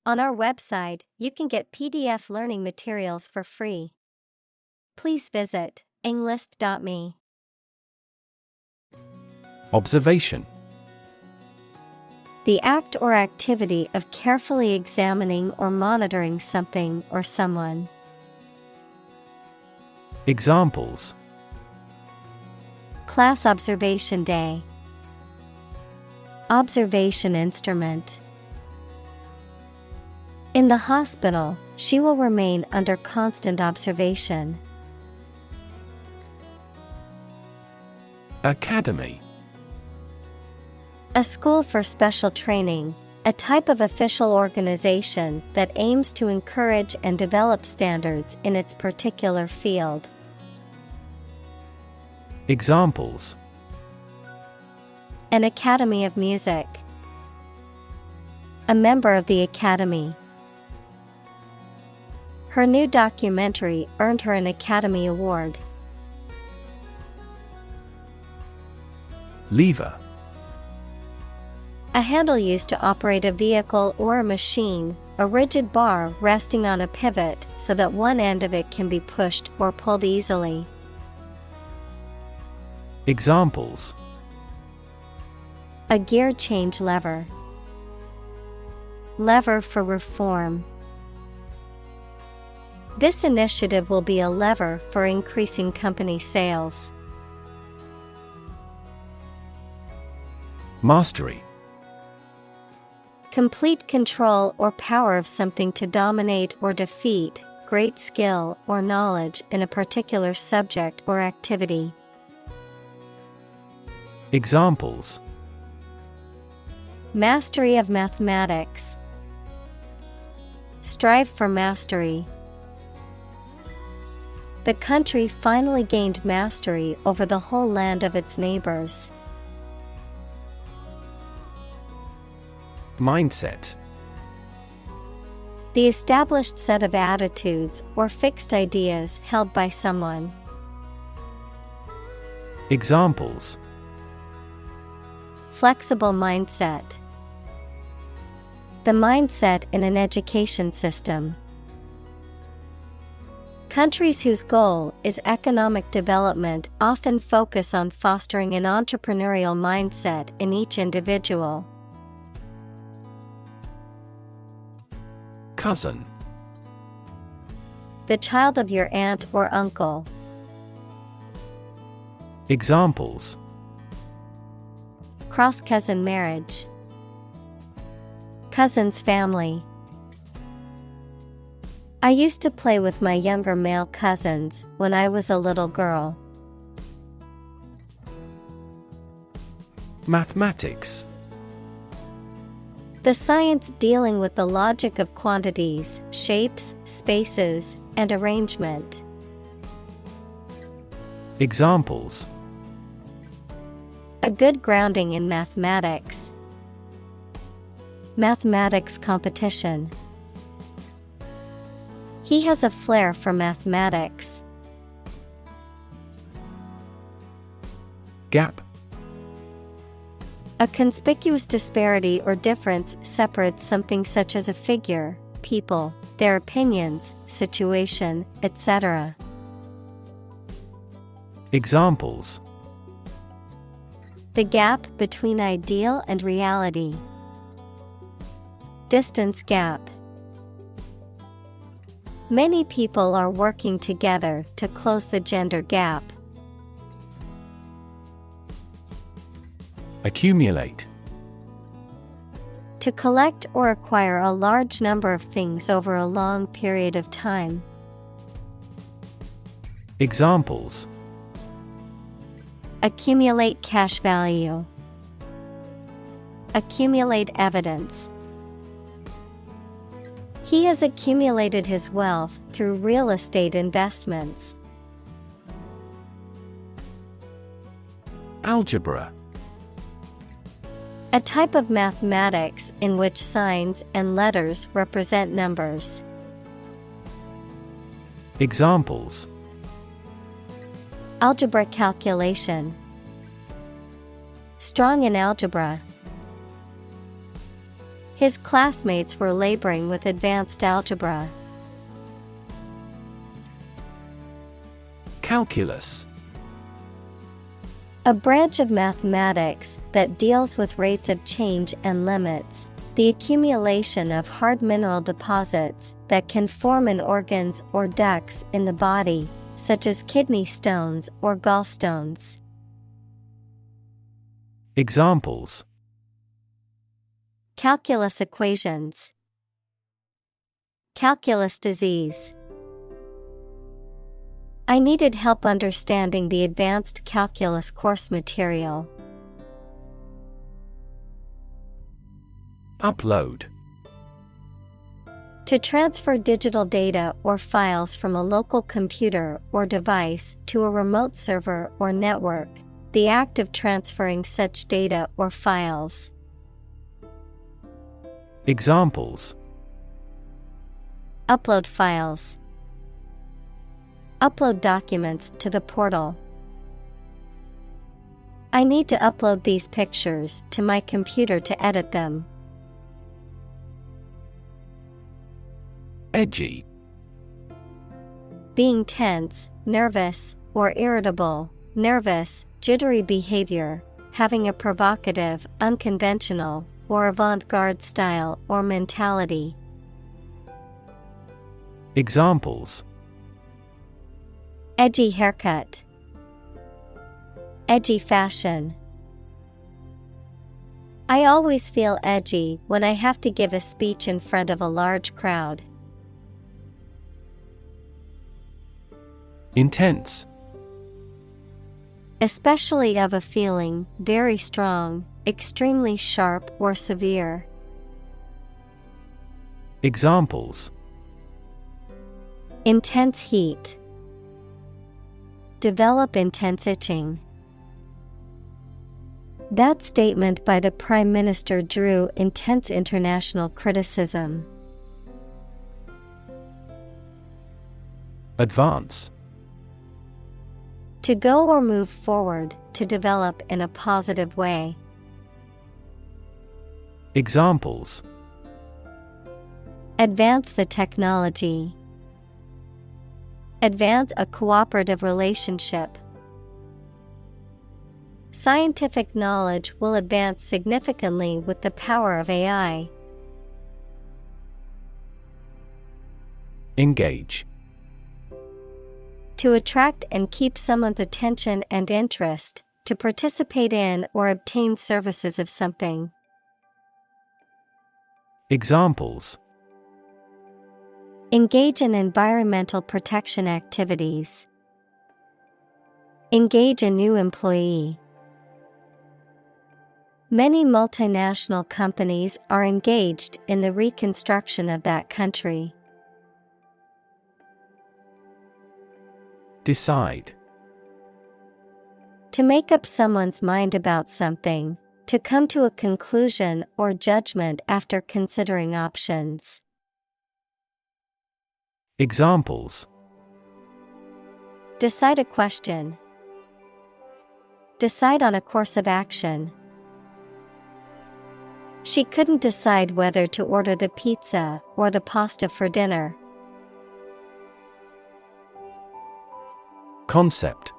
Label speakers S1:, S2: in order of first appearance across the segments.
S1: On our website, you can get PDF learning materials for free. Please visit englist.me.
S2: Observation.
S1: The act or activity of carefully examining or monitoring something or someone.
S2: Examples:
S1: Class observation day. Observation instrument. In the hospital, she will remain under constant observation.
S2: Academy.
S1: A school for special training, a type of official organization that aims to encourage and develop standards in its particular field.
S2: Examples:
S1: An academy of music. A member of the academy. Her new documentary earned her an Academy Award.
S2: Lever.
S1: A handle used to operate a vehicle or a machine, a rigid bar resting on a pivot so that one end of it can be pushed or pulled easily.
S2: Examples:
S1: A gear change lever. Lever for reform. This initiative will be a lever for increasing company sales.
S2: Mastery.
S1: Complete control or power of something to dominate or defeat, great skill or knowledge in a particular subject or activity.
S2: Examples:
S1: Mastery of mathematics. Strive for mastery. The country finally gained mastery over the whole land of its neighbors.
S2: Mindset.
S1: The established set of attitudes or fixed ideas held by someone.
S2: Examples:
S1: Flexible mindset. The mindset in an education system. Countries whose goal is economic development often focus on fostering an entrepreneurial mindset in each individual.
S2: Cousin.
S1: The child of your aunt or uncle.
S2: Examples:
S1: Cross-cousin marriage. Cousin's family. I used to play with my younger male cousins when I was a little girl.
S2: Mathematics.
S1: The science dealing with the logic of quantities, shapes, spaces, and arrangement.
S2: Examples:
S1: A good grounding in mathematics. Mathematics competition. He has a flair for mathematics.
S2: Gap.
S1: A conspicuous disparity or difference separates something such as a figure, people, their opinions, situation, etc.
S2: Examples:
S1: The gap between ideal and reality. Distance gap. Many people are working together to close the gender gap.
S2: Accumulate.
S1: To collect or acquire a large number of things over a long period of time.
S2: Examples:
S1: Accumulate cash value. Accumulate evidence. He has accumulated his wealth through real estate investments.
S2: Algebra.
S1: A type of mathematics in which signs and letters represent numbers.
S2: Examples:
S1: Algebraic calculation. Strong in algebra. His classmates were laboring with advanced algebra.
S2: Calculus.
S1: A branch of mathematics that deals with rates of change and limits, the accumulation of hard mineral deposits that can form in organs or ducts in the body, such as kidney stones or gallstones.
S2: Examples:
S1: Calculus equations. Calculus disease. I needed help understanding the advanced calculus course material.
S2: Upload.
S1: To transfer digital data or files from a local computer or device to a remote server or network, the act of transferring such data or files.
S2: Examples:
S1: Upload files. Upload documents to the portal. I need to upload these pictures to my computer to edit them.
S2: Edgy.
S1: Being tense, nervous, or irritable, nervous, jittery behavior, having a provocative, unconventional, or avant-garde style or mentality.
S2: Examples:
S1: Edgy haircut. Edgy fashion. I always feel edgy when I have to give a speech in front of a large crowd.
S2: Intense.
S1: Especially of a feeling, very strong, extremely sharp or severe.
S2: Examples:
S1: Intense heat. Develop intense itching. That statement by the Prime Minister drew intense international criticism.
S2: Advance.
S1: To go or move forward, to develop in a positive way.
S2: Examples:
S1: Advance the technology. Advance a cooperative relationship. Scientific knowledge will advance significantly with the power of AI.
S2: Engage.
S1: To attract and keep someone's attention and interest, to participate in or obtain services of something.
S2: Examples:
S1: Engage in environmental protection activities. Engage a new employee. Many multinational companies are engaged in the reconstruction of that country.
S2: Decide.
S1: To make up someone's mind about something, to come to a conclusion or judgment after considering options.
S2: Examples:
S1: Decide a question. Decide on a course of action. She couldn't decide whether to order the pizza or the pasta for dinner.
S2: Concept.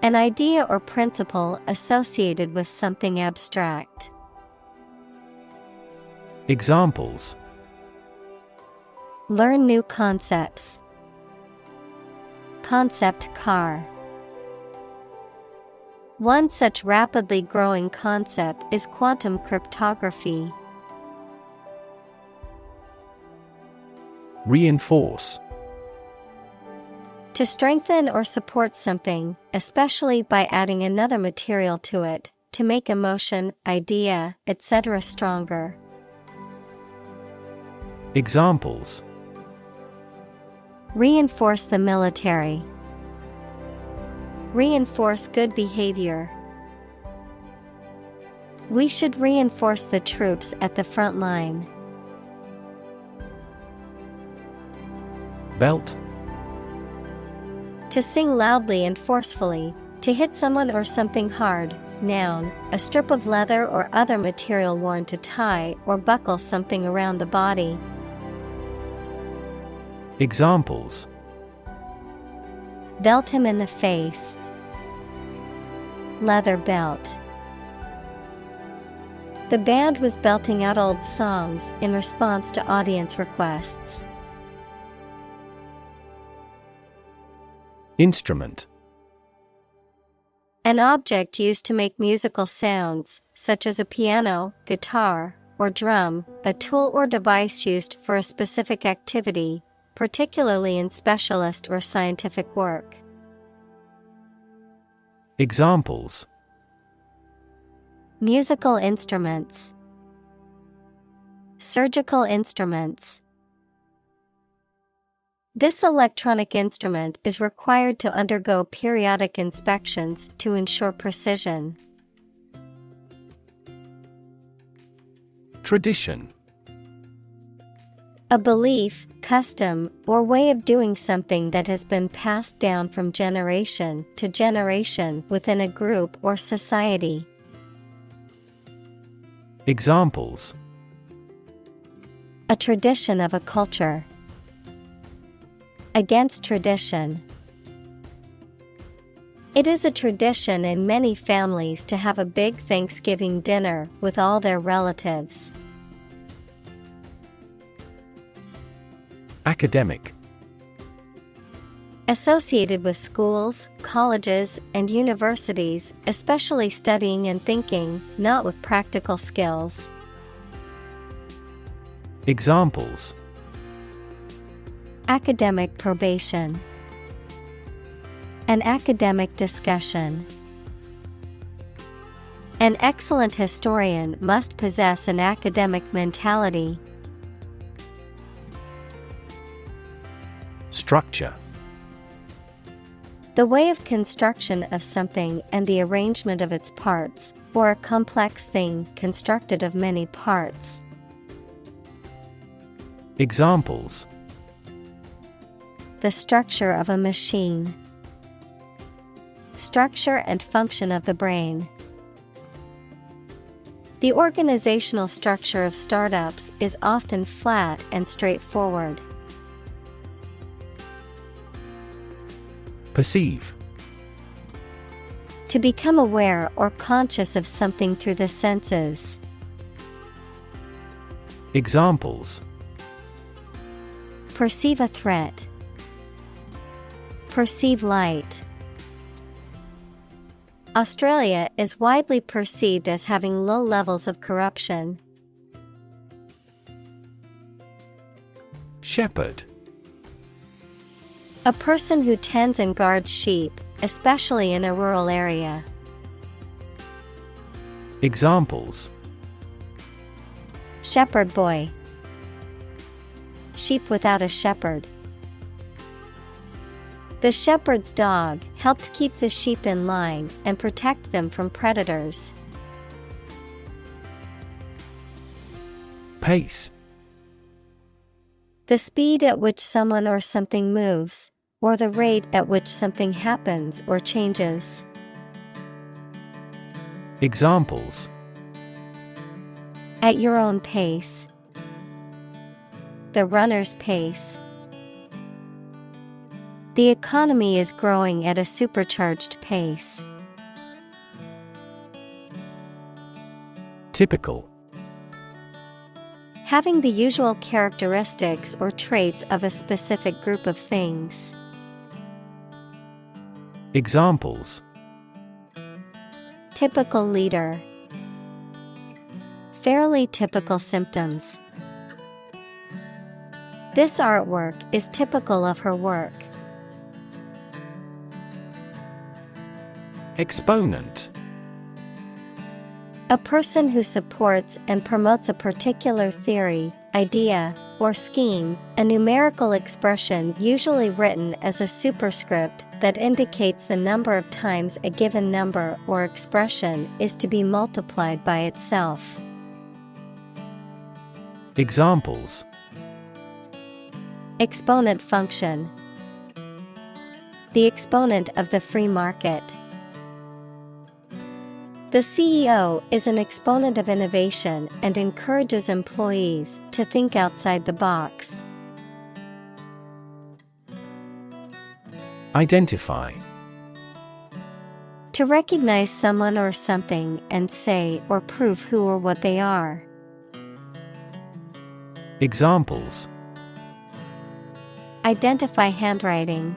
S1: An idea or principle associated with something abstract.
S2: Examples:
S1: Learn new concepts. Concept car. One such rapidly growing concept is quantum cryptography.
S2: Reinforce.
S1: To strengthen or support something, especially by adding another material to it, to make a motion, idea, etc. stronger.
S2: Examples:
S1: Reinforce the military. Reinforce good behavior. We should reinforce the troops at the front line.
S2: Belt.
S1: To sing loudly and forcefully, to hit someone or something hard, Noun, a strip of leather or other material worn to tie or buckle something around the body.
S2: Examples:
S1: Belt him in the face. Leather belt. The band was belting out old songs in response to audience requests.
S2: Instrument.
S1: An object used to make musical sounds, such as a piano, guitar, or drum, a tool or device used for a specific activity, particularly in specialist or scientific work.
S2: Examples:
S1: Musical instruments. Surgical instruments. This electronic instrument is required to undergo periodic inspections to ensure precision.
S2: Tradition.
S1: A belief, custom, or way of doing something that has been passed down from generation to generation within a group or society.
S2: Examples:
S1: A tradition of a culture. Against tradition. It is a tradition in many families to have a big Thanksgiving dinner with all their relatives.
S2: Academic.
S1: Associated with schools, colleges, and universities, especially studying and thinking, not with practical skills.
S2: Examples:
S1: Academic probation. An academic discussion. An excellent historian must possess an academic mentality.
S2: Structure.
S1: The way of construction of something and the arrangement of its parts, or a complex thing constructed of many parts.
S2: Examples:
S1: The structure of a machine. Structure and function of the brain. The organizational structure of startups is often flat and straightforward.
S2: Perceive.
S1: To become aware or conscious of something through the senses.
S2: Examples:
S1: Perceive a threat. Perceive light. Australia is widely perceived as having low levels of corruption.
S2: Shepherd.
S1: A person who tends and guards sheep, especially in a rural area.
S2: Examples:
S1: Shepherd boy. Sheep without a shepherd. The shepherd's dog helped keep the sheep in line and protect them from predators.
S2: Pace.
S1: The speed at which someone or something moves, or the rate at which something happens or changes.
S2: Examples:
S1: At your own pace. The runner's pace. The economy is growing at a supercharged pace.
S2: Typical.
S1: Having the usual characteristics or traits of a specific group of things.
S2: Examples:
S1: Typical leader. Fairly typical symptoms. This artwork is typical of her work.
S2: Exponent.
S1: A person who supports and promotes a particular theory, idea, or scheme, a numerical expression usually written as a superscript that indicates the number of times a given number or expression is to be multiplied by itself.
S2: Examples:
S1: Exponent function. The exponent of the free market. The CEO is an exponent of innovation and encourages employees to think outside the box.
S2: Identify.
S1: To recognize someone or something and say or prove who or what they are.
S2: Examples.
S1: Identify handwriting.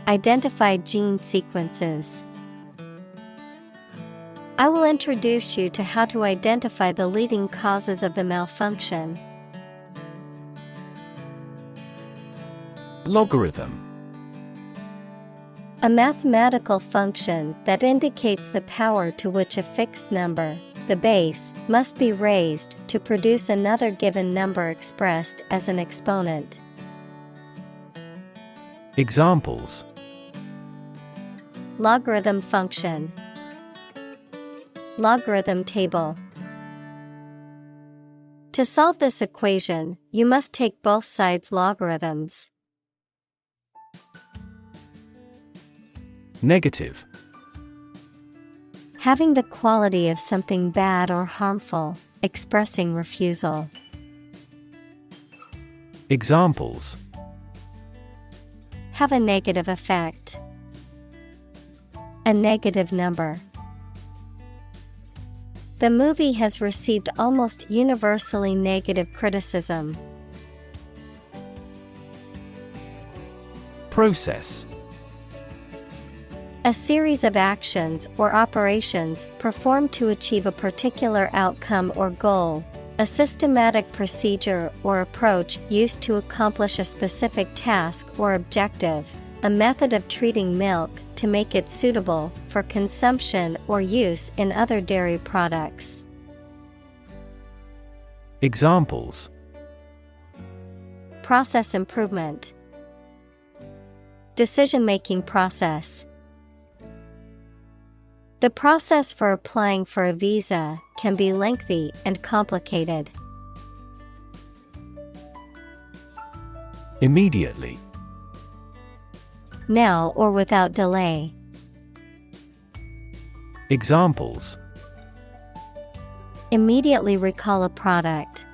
S1: Identify gene sequences. I will introduce you to how to identify the leading causes of the malfunction.
S2: Logarithm.
S1: A mathematical function that indicates the power to which a fixed number, the base, must be raised to produce another given number expressed as an exponent.
S2: Examples.
S1: Logarithm function. Logarithm table. To solve this equation, you must take both sides' logarithms.
S2: Negative.
S1: Having the quality of something bad or harmful, expressing refusal.
S2: Examples.
S1: Have a negative effect. A negative number. The movie has received almost universally negative criticism.
S2: Process.
S1: A series of actions or operations performed to achieve a particular outcome or goal. A systematic procedure or approach used to accomplish a specific task or objective. A method of treating milk to make it suitable for consumption or use in other dairy products.
S2: Examples.
S1: Process improvement. Decision-making process. The process for applying for a visa can be lengthy and complicated.
S2: Immediately.
S1: Now or without delay.
S2: Examples.
S1: Immediately recall a product.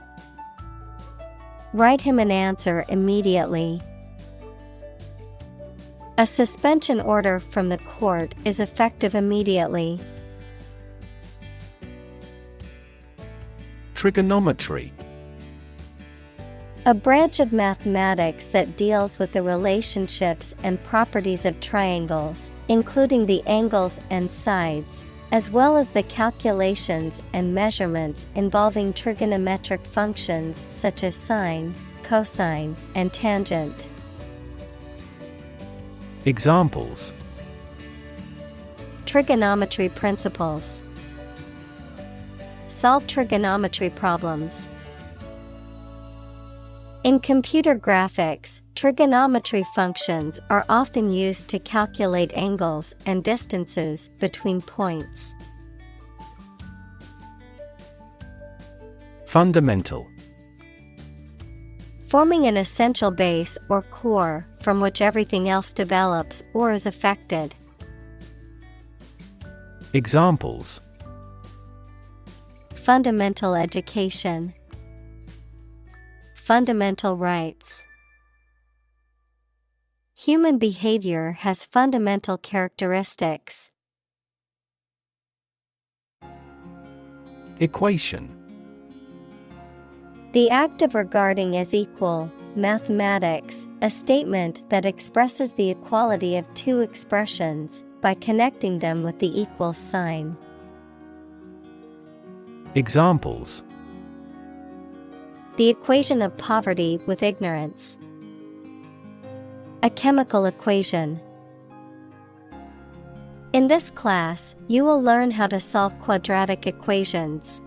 S1: Write him an answer immediately. A suspension order from the court is effective immediately.
S2: Trigonometry.
S1: A branch of mathematics that deals with the relationships and properties of triangles, including the angles and sides, as well as the calculations and measurements involving trigonometric functions such as sine, cosine, and tangent.
S2: Examples.
S1: Trigonometry principles. Solve trigonometry problems. In computer graphics, trigonometry functions are often used to calculate angles and distances between points.
S2: Fundamental.
S1: Forming an essential base or core from which everything else develops or is affected.
S2: Examples.
S1: Fundamental education. Fundamental rights. Human behavior has fundamental characteristics.
S2: Equation.
S1: The act of regarding as equal, mathematics, a statement that expresses the equality of two expressions by connecting them with the equal sign.
S2: Examples.
S1: The equation of poverty with ignorance. A chemical equation. In this class, you will learn how to solve quadratic equations.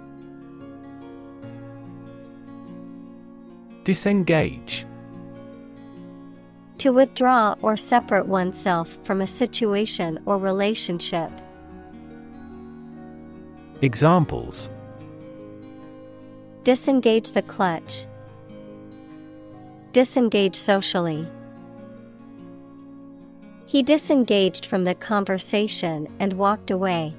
S2: Disengage.
S1: To withdraw or separate oneself from a situation or relationship.
S2: Examples.
S1: Disengage the clutch. Disengage socially. He disengaged from the conversation and walked away.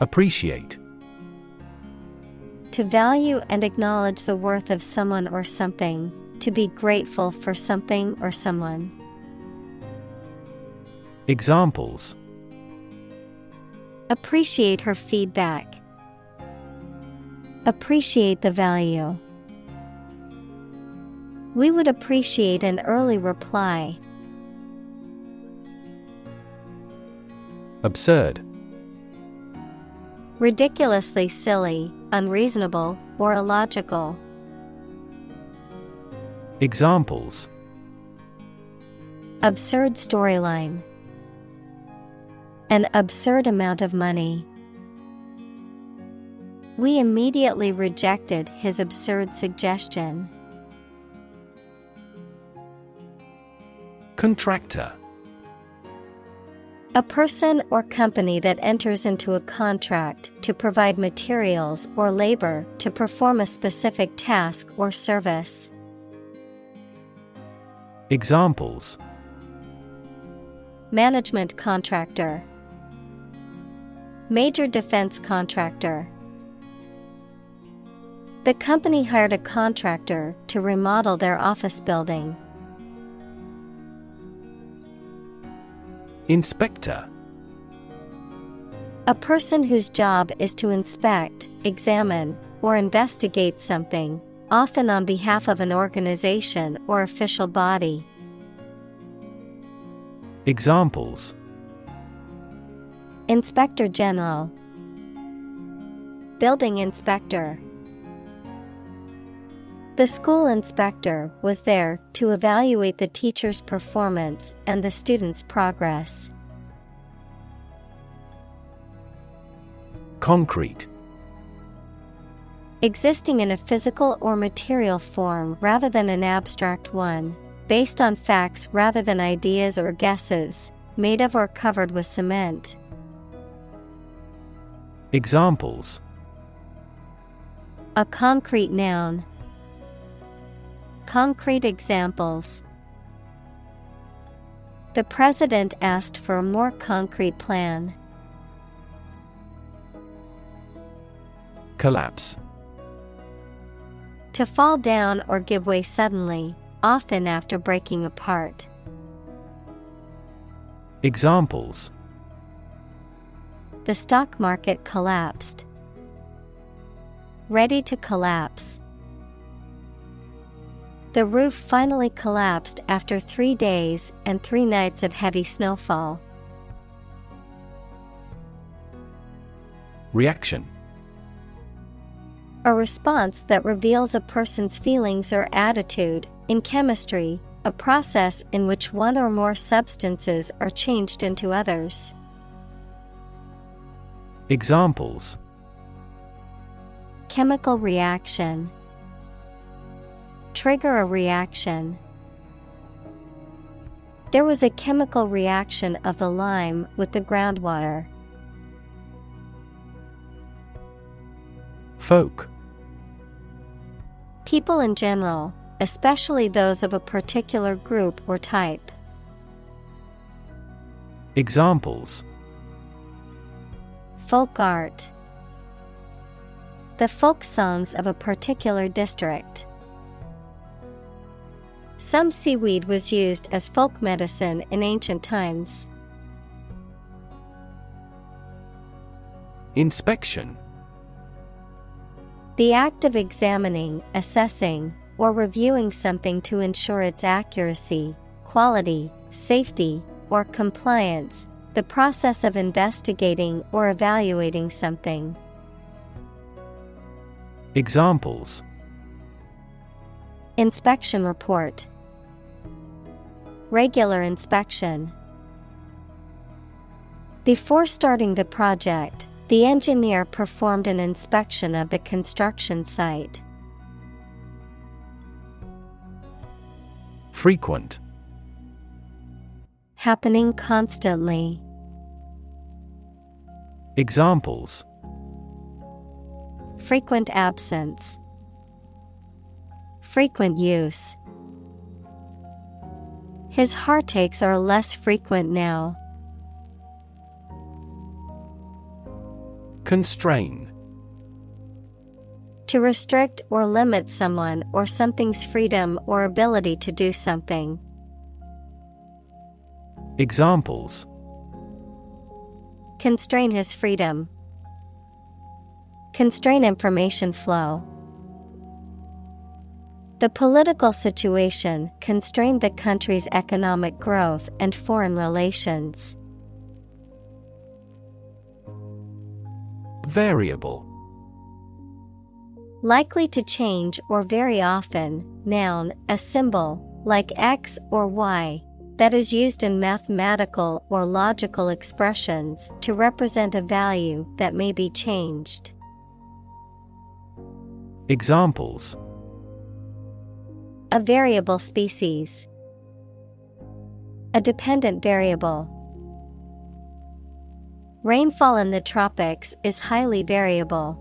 S2: Appreciate.
S1: To value and acknowledge the worth of someone or something, to be grateful for something or someone.
S2: Examples:
S1: Appreciate her feedback. Appreciate the value. We would appreciate an early reply.
S2: Absurd.
S1: Ridiculously silly, unreasonable, or illogical.
S2: Examples:
S1: Absurd storyline. An absurd amount of money. We immediately rejected his absurd suggestion.
S2: Contractor.
S1: A person or company that enters into a contract to provide materials or labor to perform a specific task or service.
S2: Examples:
S1: Management contractor. Major defense contractor. The company hired a contractor to remodel their office building.
S2: Inspector.
S1: A person whose job is to inspect, examine, or investigate something, often on behalf of an organization or official body.
S2: Examples:
S1: Inspector General. Building inspector. The school inspector was there to evaluate the teacher's performance and the student's progress.
S2: Concrete.
S1: Existing in a physical or material form rather than an abstract one, based on facts rather than ideas or guesses, made of or covered with cement.
S2: Examples:
S1: A concrete noun. Concrete examples. The president asked for a more concrete plan.
S2: Collapse.
S1: To fall down or give way suddenly, often after breaking apart.
S2: Examples:
S1: The stock market collapsed. Ready to collapse. The roof finally collapsed after 3 days and 3 nights of heavy snowfall.
S2: Reaction.
S1: A response that reveals a person's feelings or attitude. In chemistry, a process in which one or more substances are changed into others.
S2: Examples:
S1: Chemical reaction. Trigger a reaction. There was a chemical reaction of the lime with the groundwater.
S2: Folk.
S1: People in general, especially those of a particular group or type.
S2: Examples:
S1: Folk art. The folk songs of a particular district. Some seaweed was used as folk medicine in ancient times.
S2: Inspection.
S1: The act of examining, assessing, or reviewing something to ensure its accuracy, quality, safety, or compliance. The process of investigating or evaluating something.
S2: Examples:
S1: Inspection report. Regular inspection. Before starting the project, the engineer performed an inspection of the construction site.
S2: Frequent.
S1: Happening constantly.
S2: Examples:
S1: Frequent absence. Frequent use. His heartaches are less frequent now.
S2: Constrain.
S1: To restrict or limit someone or something's freedom or ability to do something.
S2: Examples:
S1: Constrain his freedom. Constrain information flow. The political situation constrained the country's economic growth and foreign relations.
S2: Variable.
S1: Likely to change or very often, noun, a symbol, like X or Y, that is used in mathematical or logical expressions to represent a value that may be changed.
S2: Examples:
S1: A variable species. A dependent variable. Rainfall in the tropics is highly variable.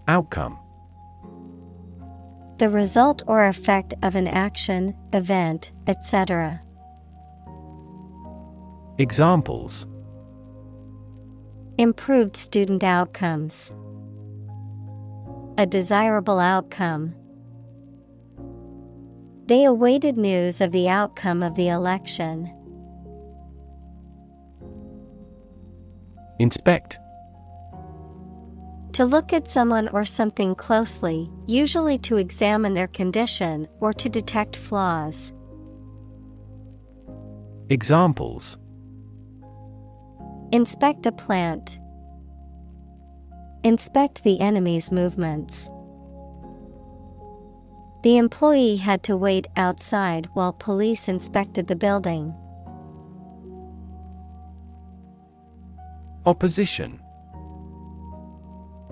S2: Outcome.
S1: The result or effect of an action, event, etc.
S2: Examples:
S1: Improved student outcomes. A desirable outcome. They awaited news of the outcome of the election.
S2: Inspect.
S1: To look at someone or something closely, usually to examine their condition or to detect flaws.
S2: Examples:
S1: Inspect a plant. Inspect the enemy's movements. The employee had to wait outside while police inspected the building.
S2: Opposition.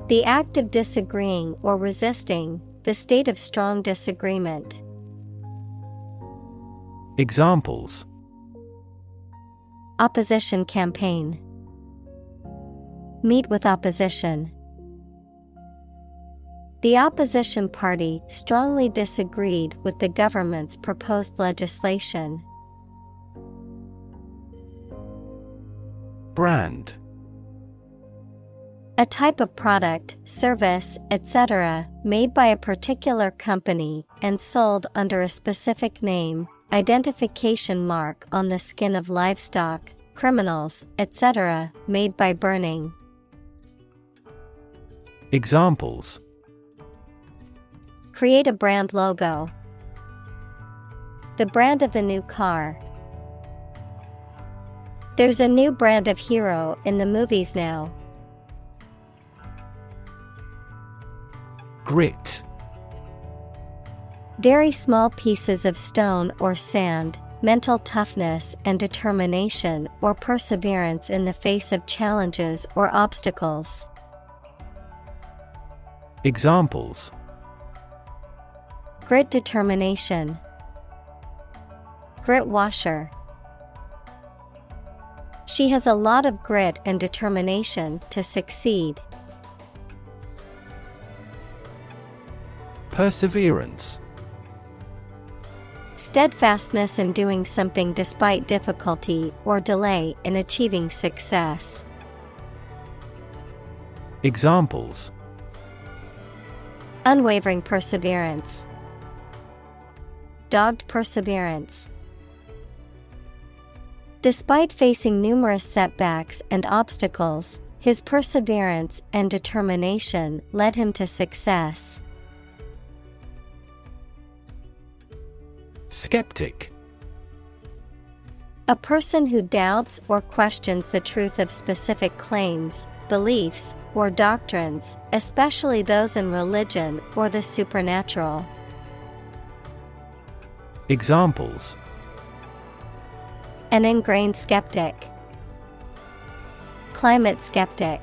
S1: The act of disagreeing or resisting, the state of strong disagreement.
S2: Examples:
S1: Opposition campaign. Meet with opposition. The opposition party strongly disagreed with the government's proposed legislation.
S2: Brand.
S1: A type of product, service, etc., made by a particular company and sold under a specific name, identification mark on the skin of livestock, criminals, etc., made by burning.
S2: Examples:
S1: Create a brand logo. The brand of the new car. There's a new brand of hero in the movies now.
S2: Grit.
S1: Very small pieces of stone or sand, mental toughness and determination or perseverance in the face of challenges or obstacles.
S2: Examples:
S1: Grit determination. Grit washer. She has a lot of grit and determination to succeed.
S2: Perseverance.
S1: Steadfastness in doing something despite difficulty or delay in achieving success.
S2: Examples:
S1: Unwavering perseverance. Dogged perseverance. Despite facing numerous setbacks and obstacles, his perseverance and determination led him to success.
S2: Skeptic.
S1: A person who doubts or questions the truth of specific claims, beliefs, or doctrines, especially those in religion or the supernatural.
S2: Examples:
S1: An ingrained skeptic. Climate skeptic.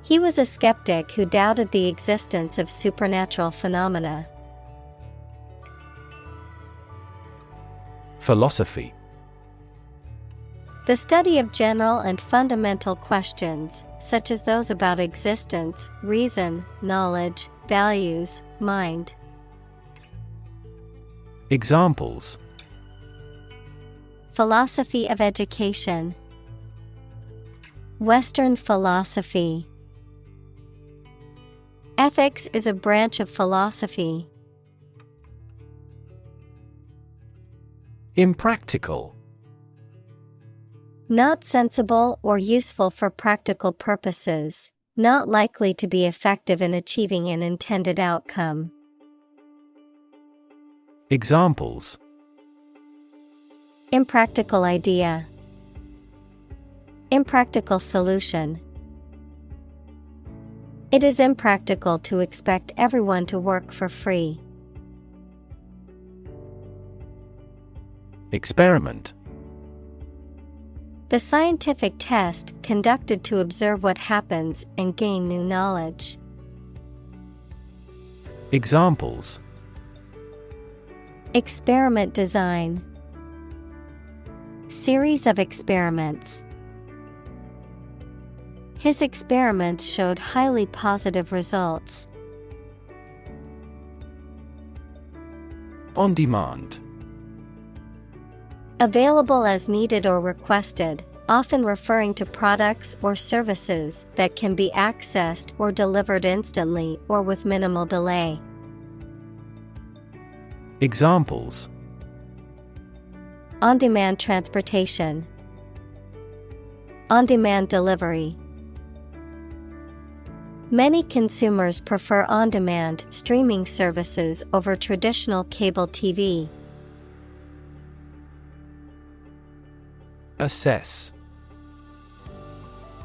S1: He was a skeptic who doubted the existence of supernatural phenomena.
S2: Philosophy.
S1: The study of general and fundamental questions, such as those about existence, reason, knowledge, values, mind.
S2: Examples:
S1: Philosophy of education. Western philosophy. Ethics is a branch of philosophy.
S2: Impractical.
S1: Not sensible or useful for practical purposes, not likely to be effective in achieving an intended outcome.
S2: Examples:
S1: Impractical idea. Impractical solution. It is impractical to expect everyone to work for free.
S2: Experiment.
S1: The scientific test conducted to observe what happens and gain new knowledge.
S2: Examples:
S1: Experiment design. Series of experiments. His experiments showed highly positive results.
S2: On demand.
S1: Available as needed or requested, often referring to products or services that can be accessed or delivered instantly or with minimal delay.
S2: Examples:
S1: On-demand transportation. On-demand delivery. Many consumers prefer on-demand streaming services over traditional cable TV.
S2: Assess.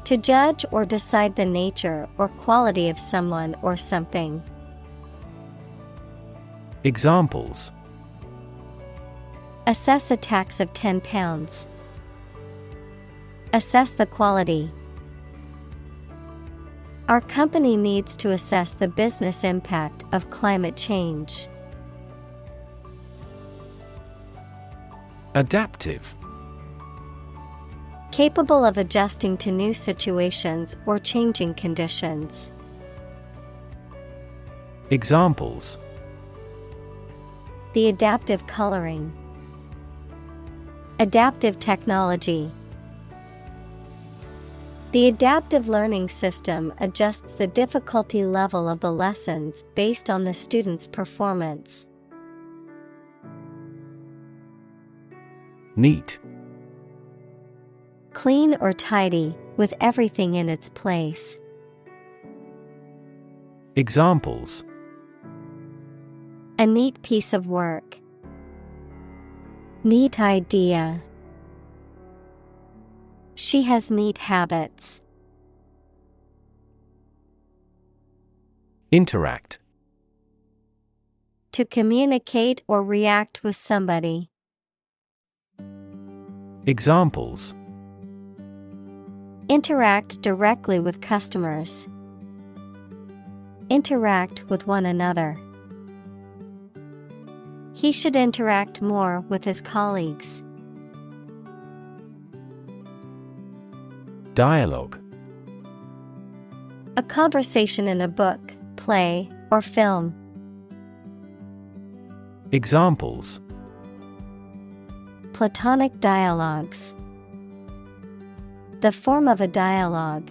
S1: To judge or decide the nature or quality of someone or something.
S2: Examples:
S1: Assess a tax of £10. Assess the quality. Our company needs to assess the business impact of climate change.
S2: Adaptive.
S1: Capable of adjusting to new situations or changing conditions.
S2: Examples:
S1: The adaptive coloring. Adaptive technology. The adaptive learning system adjusts the difficulty level of the lessons based on the student's performance.
S2: Neat.
S1: Clean or tidy, with everything in its place.
S2: Examples:
S1: A neat piece of work. Neat idea. She has neat habits.
S2: Interact.
S1: To communicate or react with somebody.
S2: Examples:
S1: Interact directly with customers. Interact with one another. He should interact more with his colleagues.
S2: Dialogue.
S1: A conversation in a book, play, or film.
S2: Examples:
S1: Platonic dialogues. The form of a dialogue.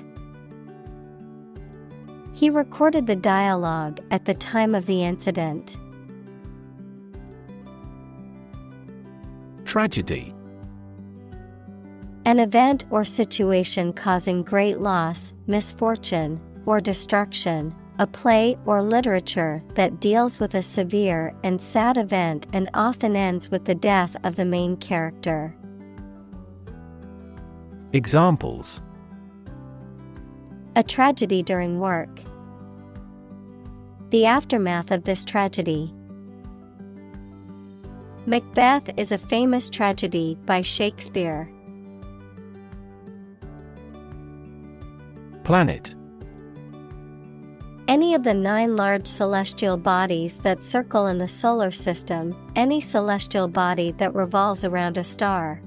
S1: He recorded the dialogue at the time of the incident.
S2: Tragedy.
S1: An event or situation causing great loss, misfortune, or destruction. A play or literature that deals with a severe and sad event and often ends with the death of the main character.
S2: Examples:
S1: A tragedy during work. The aftermath of this tragedy. Macbeth is a famous tragedy by Shakespeare.
S2: Planet.
S1: Any of the 9 large celestial bodies that circle in the solar system, any celestial body that revolves around a star.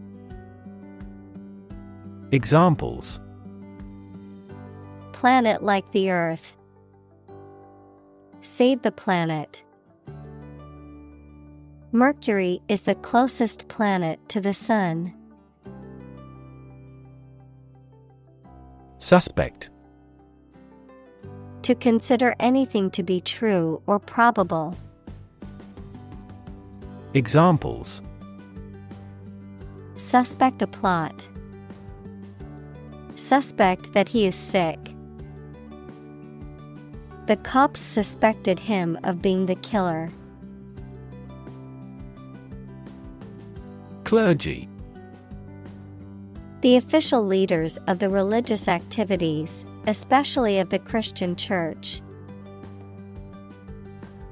S2: Examples:
S1: Planet like the Earth. Save the planet. Mercury is the closest planet to the Sun.
S2: Suspect.
S1: To consider anything to be true or probable.
S2: Examples:
S1: Suspect a plot. Suspect that he is sick. The cops suspected him of being the killer.
S2: Clergy.
S1: The official leaders of the religious activities, especially of the Christian Church.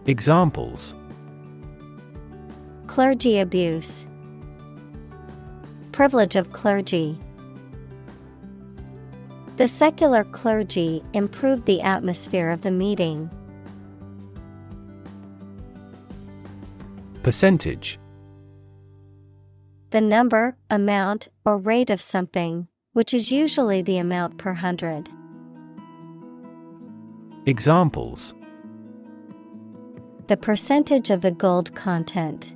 S2: Examples:
S1: Clergy abuse. Privilege of clergy. The secular clergy improved the atmosphere of the meeting.
S2: Percentage.
S1: The number, amount, or rate of something, which is usually the amount per 100.
S2: Examples:
S1: The percentage of the gold content.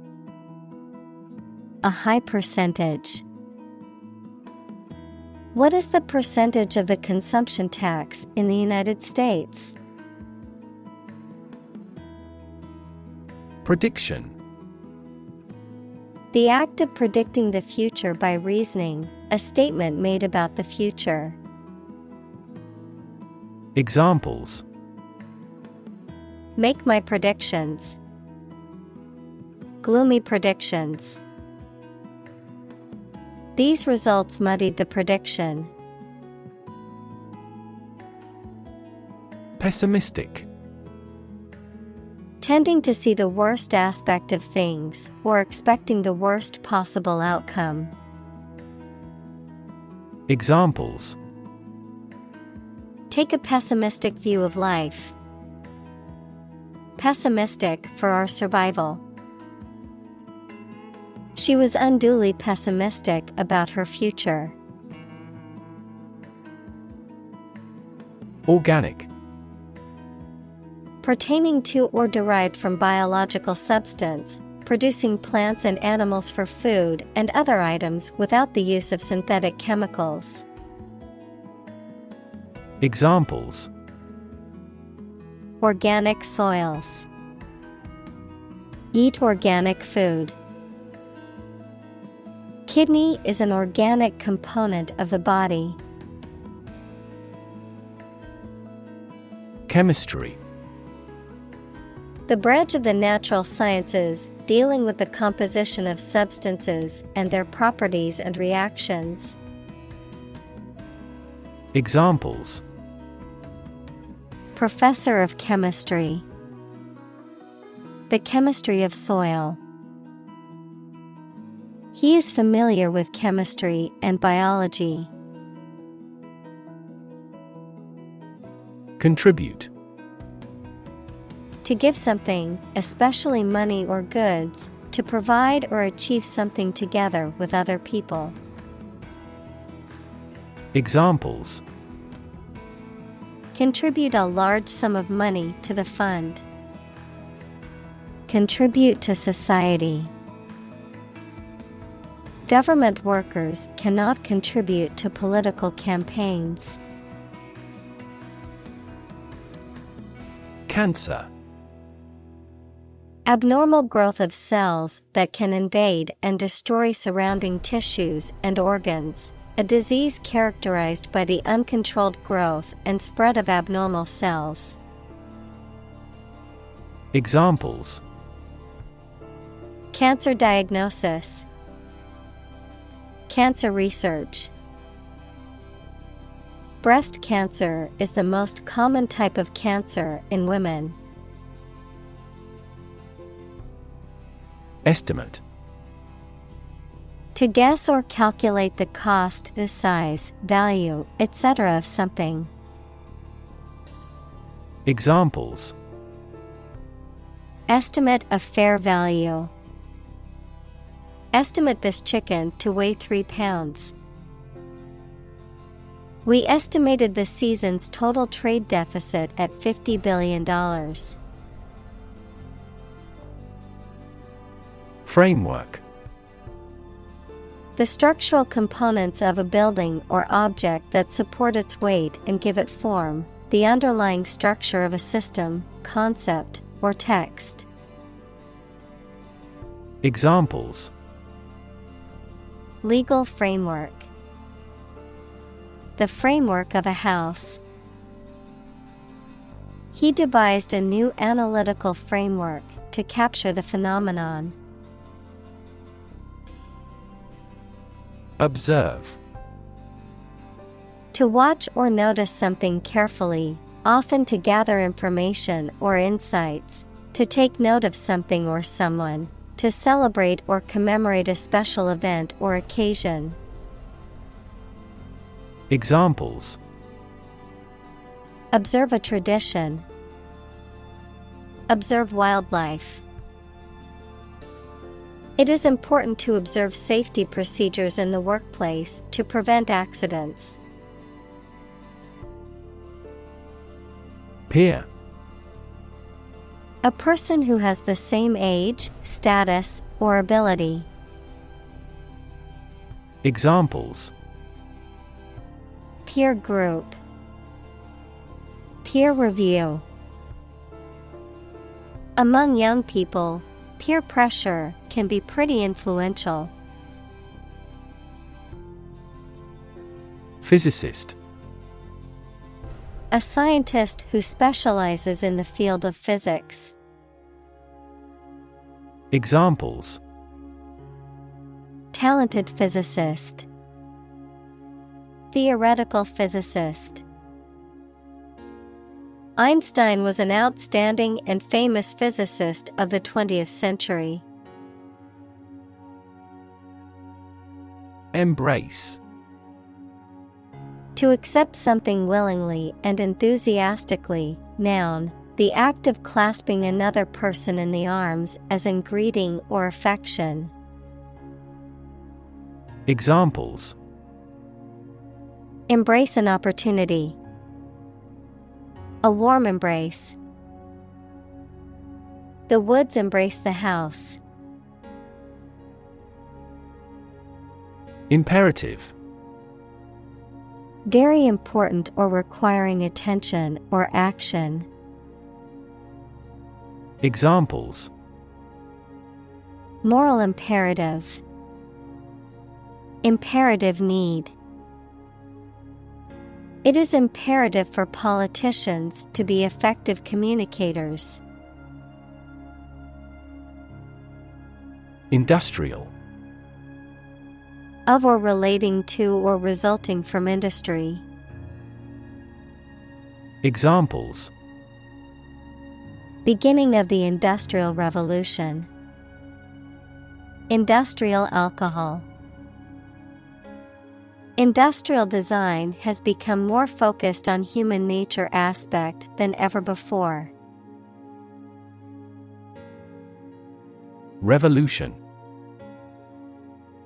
S1: A high percentage. What is the percentage of the consumption tax in the United States?
S2: Prediction.
S1: The act of predicting the future by reasoning, a statement made about the future.
S2: Examples:
S1: Make my predictions. Gloomy predictions. These results muddied the prediction.
S2: Pessimistic.
S1: Tending to see the worst aspect of things, or expecting the worst possible outcome.
S2: Examples:
S1: Take a pessimistic view of life. Pessimistic for our survival. She was unduly pessimistic about her future.
S2: Organic.
S1: Pertaining to or derived from biological substance, producing plants and animals for food and other items without the use of synthetic chemicals.
S2: Examples:
S1: Organic soils. Eat organic food. Kidney is an organic component of the body.
S2: Chemistry.
S1: The branch of the natural sciences dealing with the composition of substances and their properties and reactions.
S2: Examples:
S1: Professor of chemistry. The chemistry of soil. He is familiar with chemistry and biology.
S2: Contribute.
S1: To give something, especially money or goods, to provide or achieve something together with other people.
S2: Examples:
S1: Contribute a large sum of money to the fund. Contribute to society. Government workers cannot contribute to political campaigns.
S2: Cancer.
S1: Abnormal growth of cells that can invade and destroy surrounding tissues and organs. A disease characterized by the uncontrolled growth and spread of abnormal cells.
S2: Examples:
S1: Cancer diagnosis. Cancer research. Breast cancer is the most common type of cancer in women.
S2: Estimate.
S1: To guess or calculate the cost, the size, value, etc. of something.
S2: Examples:
S1: Estimate of fair value. Estimate this chicken to weigh 3 pounds. We estimated the season's total trade deficit at $50 billion. Framework. The structural components of a building or object that support its weight and give it form, the underlying structure of a system, concept, or text.
S2: Examples:
S1: Legal framework. The framework of a house. He devised a new analytical framework to capture the phenomenon.
S2: Observe.
S1: To watch or notice something carefully, often to gather information or insights, to take note of something or someone, to celebrate or commemorate a special event or occasion.
S2: Examples:
S1: Observe a tradition. Observe wildlife. It is important to observe safety procedures in the workplace to prevent accidents.
S2: Peer.
S1: A person who has the same age, status, or ability.
S2: Examples:
S1: Peer group. Peer review. Among young people, peer pressure can be pretty influential.
S2: Physicist.
S1: A scientist who specializes in the field of physics.
S2: Examples:
S1: Talented physicist. Theoretical physicist. Einstein was an outstanding and famous physicist of the 20th century.
S2: Embrace.
S1: To accept something willingly and enthusiastically, noun, the act of clasping another person in the arms as in greeting or affection.
S2: Examples:
S1: Embrace an opportunity. A warm embrace. The woods embrace the house.
S2: Imperative.
S1: Very important or requiring attention or action.
S2: Examples:
S1: Moral imperative. Imperative need. It is imperative for politicians to be effective communicators.
S2: Industrial.
S1: Of or relating to or resulting from industry.
S2: Examples:
S1: Beginning of the Industrial Revolution. Industrial alcohol. Industrial design has become more focused on human nature aspect than ever before.
S2: Revolution.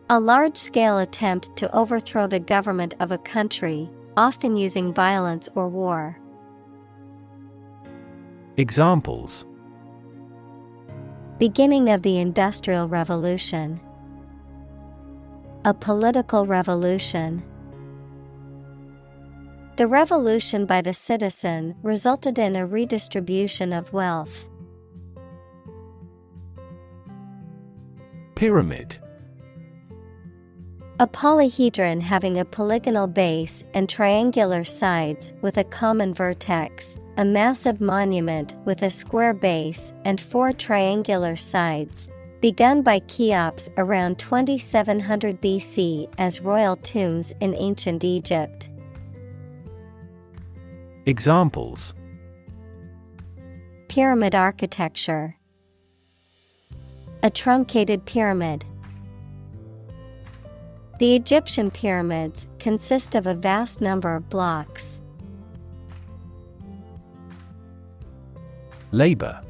S1: A large-scale attempt to overthrow the government of a country, often using violence or war.
S2: Examples:
S1: Beginning of the Industrial Revolution. A political revolution. The revolution by the citizen resulted in a redistribution of wealth.
S2: Pyramid.
S1: A polyhedron having a polygonal base and triangular sides with a common vertex, a massive monument with a square base and 4 triangular sides, begun by Cheops around 2700 BC as royal tombs in ancient Egypt.
S2: Examples:
S1: Pyramid architecture. A truncated pyramid. The Egyptian pyramids consist of a vast number of blocks.
S2: Labor.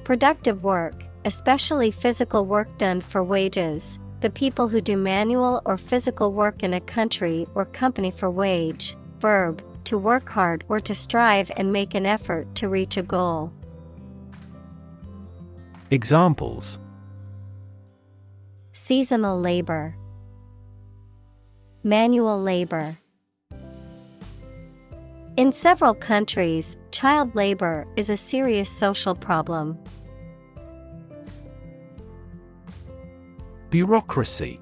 S1: Productive work, especially physical work done for wages, the people who do manual or physical work in a country or company for wage. Verb, to work hard or to strive and make an effort to reach a goal.
S2: Examples:
S1: seasonal labor, manual labor. In several countries, child labor is a serious social problem.
S2: Bureaucracy.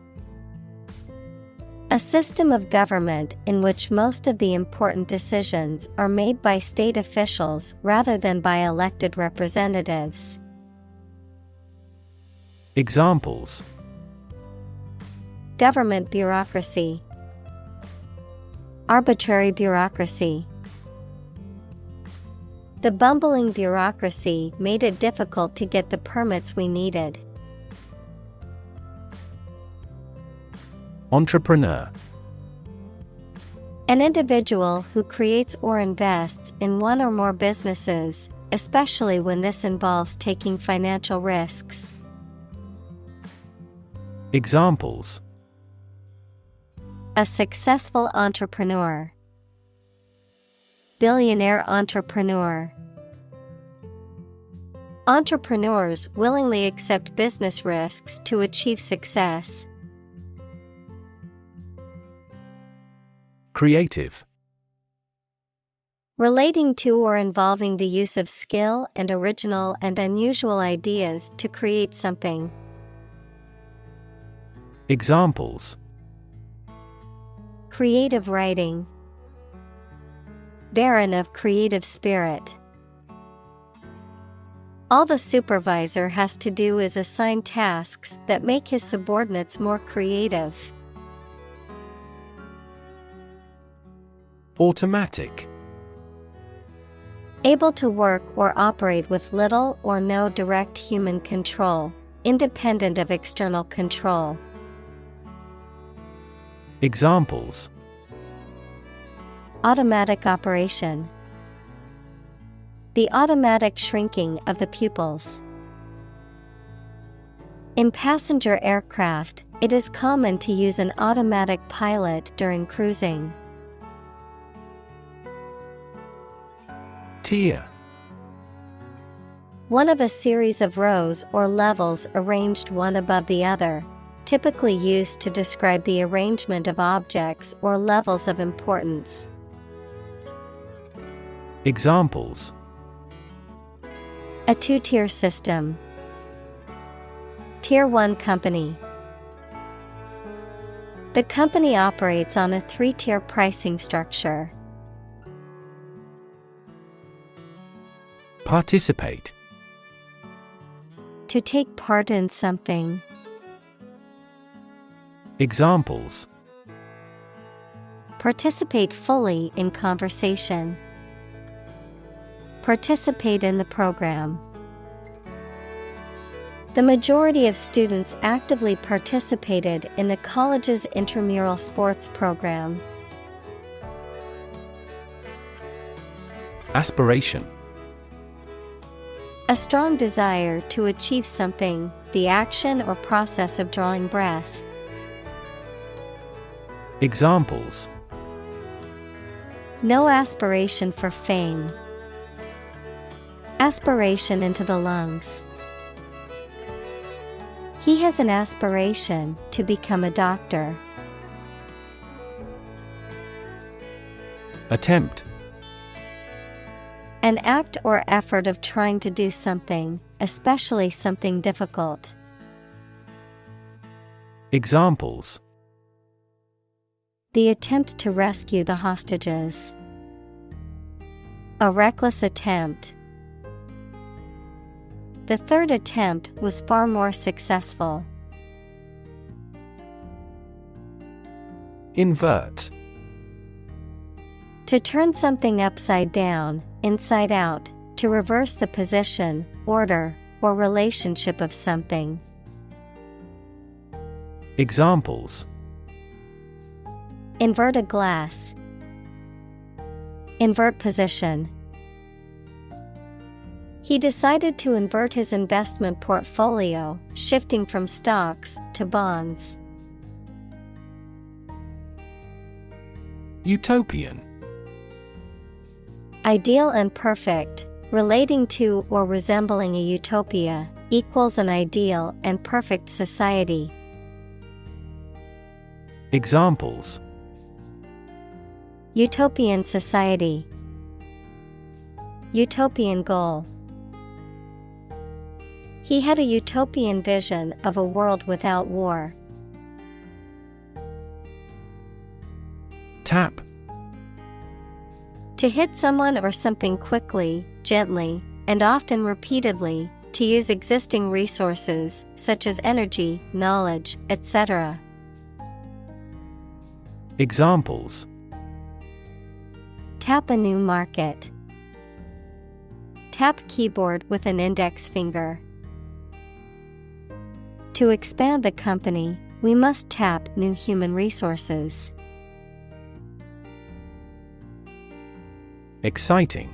S1: A system of government in which most of the important decisions are made by state officials rather than by elected representatives.
S2: Examples:
S1: Government bureaucracy, arbitrary bureaucracy. The bumbling bureaucracy made it difficult to get the permits we needed.
S2: Entrepreneur.
S1: An individual who creates or invests in one or more businesses, especially when this involves taking financial risks.
S2: Examples:
S1: A successful entrepreneur, billionaire entrepreneur. Entrepreneurs willingly accept business risks to achieve success.
S2: Creative.
S1: Relating to or involving the use of skill and original and unusual ideas to create something.
S2: Examples:
S1: Creative writing, barren of creative spirit. All the supervisor has to do is assign tasks that make his subordinates more creative.
S2: Automatic.
S1: Able to work or operate with little or no direct human control, independent of external control.
S2: Examples:
S1: Automatic operation, the automatic shrinking of the pupils. In passenger aircraft, it is common to use an automatic pilot during cruising.
S2: Tier.
S1: One of a series of rows or levels arranged one above the other, typically used to describe the arrangement of objects or levels of importance.
S2: Examples:
S1: A two-tier system, Tier 1 company. The company operates on a 3-tier pricing structure.
S2: Participate.
S1: To take part in something.
S2: Examples:
S1: Participate fully in conversation. Participate in the program. The majority of students actively participated in the college's intramural sports program.
S2: Aspiration.
S1: A strong desire to achieve something, the action or process of drawing breath.
S2: Examples:
S1: No aspiration for fame. Aspiration into the lungs. He has an aspiration to become a doctor.
S2: Attempt.
S1: An act or effort of trying to do something, especially something difficult.
S2: Examples:
S1: The attempt to rescue the hostages. A reckless attempt. The third attempt was far more successful.
S2: Invert.
S1: To turn something upside down, inside out, to reverse the position, order, or relationship of something.
S2: Examples:
S1: Invert a glass. Invert position. He decided to invert his investment portfolio, shifting from stocks to bonds.
S2: Utopian.
S1: Ideal and perfect, relating to or resembling a utopia, equals an ideal and perfect society.
S2: Examples:
S1: Utopian society. Utopian goal. He had a utopian vision of a world without war.
S2: Tap.
S1: To hit someone or something quickly, gently, and often repeatedly, to use existing resources, such as energy, knowledge, etc.
S2: Examples:
S1: Tap a new market. Tap keyboard with an index finger. To expand the company, we must tap new human resources.
S2: Exciting.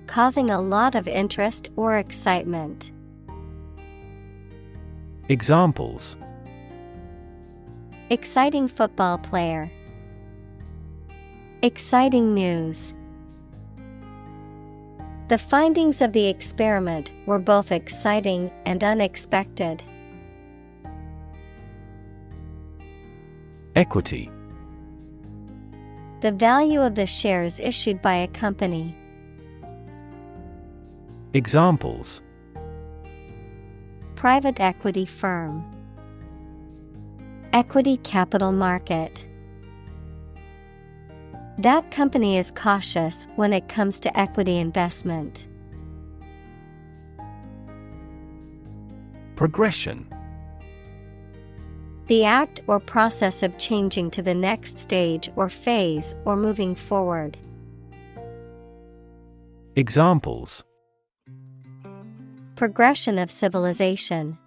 S1: Causing a lot of interest or excitement.
S2: Examples:
S1: Exciting football player. Exciting news. The findings of the experiment were both exciting and unexpected.
S2: Equity.
S1: The value of the shares issued by a company.
S2: Examples:
S1: Private equity firm. Equity capital market. That company is cautious when it comes to equity investment.
S2: Progression.
S1: The act or process of changing to the next stage or phase or moving forward.
S2: Examples:
S1: Progression of civilization.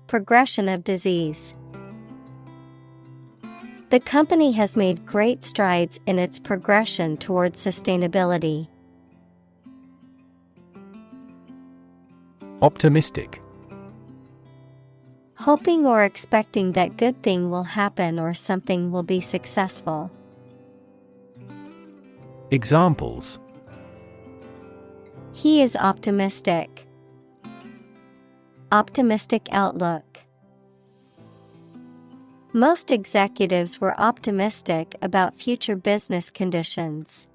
S1: Progression of disease. The company has made great strides in its progression towards sustainability.
S2: Optimistic.
S1: Hoping or expecting that good thing will happen or something will be successful.
S2: Examples:
S1: He is optimistic. Optimistic outlook. Most executives were optimistic about future business conditions.